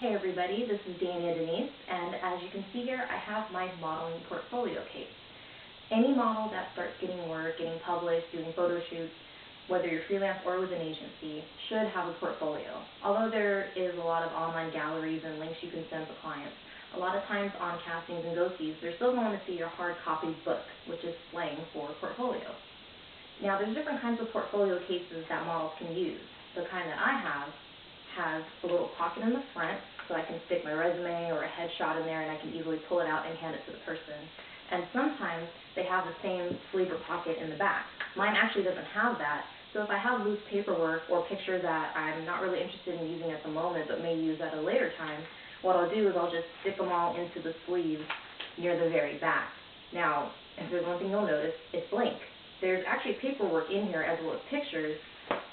Hey everybody, this is Dania Denise, and as you can see here, I have my modeling portfolio case. Any model that starts getting work, getting published, doing photo shoots, whether you're freelance or with an agency, should have a portfolio. Although there is a lot of online galleries and links you can send to clients, a lot of times on castings and go-sees, they're still going to see your hard copy book, which is slang for portfolio. Now, there's different kinds of portfolio cases that models can use. The kind that I have has a little pocket in the front, so I can stick my resume or a headshot in there and I can easily pull it out and hand it to the person. And sometimes they have the same sleeve or pocket in the back. Mine actually doesn't have that, so if I have loose paperwork or pictures that I'm not really interested in using at the moment but may use at a later time, what I'll do is I'll just stick them all into the sleeve near the very back. Now, if there's one thing you'll notice, it's blank. There's actually paperwork in here as well as pictures,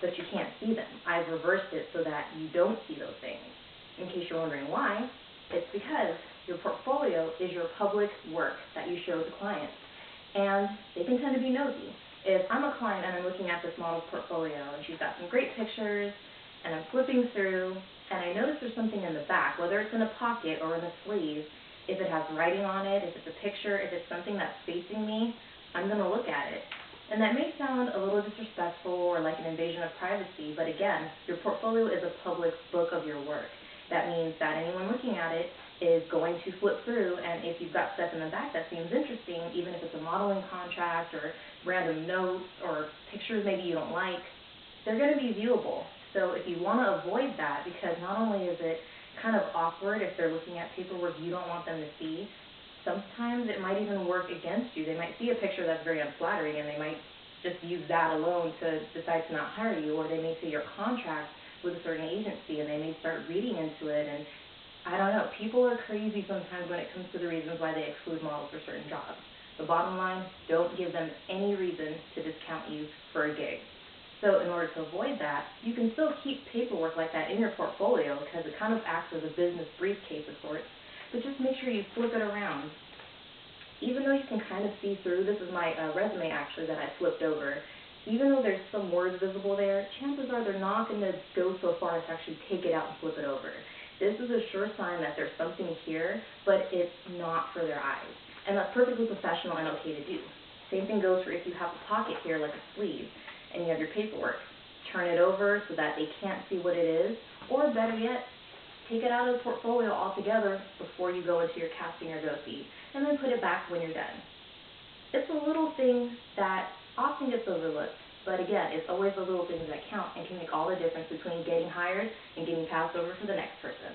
but you can't see them. I've reversed it so that you don't see those things. In case you're wondering why, it's because your portfolio is your public work that you show to clients, and they can tend to be nosy. If I'm a client and I'm looking at this model's portfolio and she's got some great pictures and I'm flipping through and I notice there's something in the back, whether it's in a pocket or in a sleeve, if it has writing on it, if it's a picture, if it's something that's facing me, I'm going to look at it. And that may sound a little disrespectful or like an invasion of privacy, but again, your portfolio is a public book of your work. That means that anyone looking at it is going to flip through, and if you've got stuff in the back that seems interesting, even if it's a modeling contract or random notes or pictures maybe you don't like, they're going to be viewable. So if you want to avoid that, because not only is it kind of awkward if they're looking at paperwork you don't want them to see, sometimes it might even work against you. They might see a picture that's very unflattering and they might just use that alone to decide to not hire you, or they may see your contract with a certain agency and they may start reading into it, and I don't know, people are crazy sometimes when it comes to the reasons why they exclude models for certain jobs. The bottom line, don't give them any reason to discount you for a gig. So in order to avoid that, you can still keep paperwork like that in your portfolio because it kind of acts as a business briefcase of sorts, but just make sure you flip it around. Even though you can kind of see through, this is my resume actually that I flipped over, even though there's some words visible there, chances are they're not going to go so far as to actually take it out and flip it over. This is a sure sign that there's something here, but it's not for their eyes. And that's perfectly professional and okay to do. Same thing goes for if you have a pocket here like a sleeve and you have your paperwork. Turn it over so that they can't see what it is, or better yet, take it out of the portfolio altogether before you go into your casting or go-see, and then put it back when you're done. It's a little thing that often gets overlooked, but again, it's always the little things that count and can make all the difference between getting hired and getting passed over for the next person.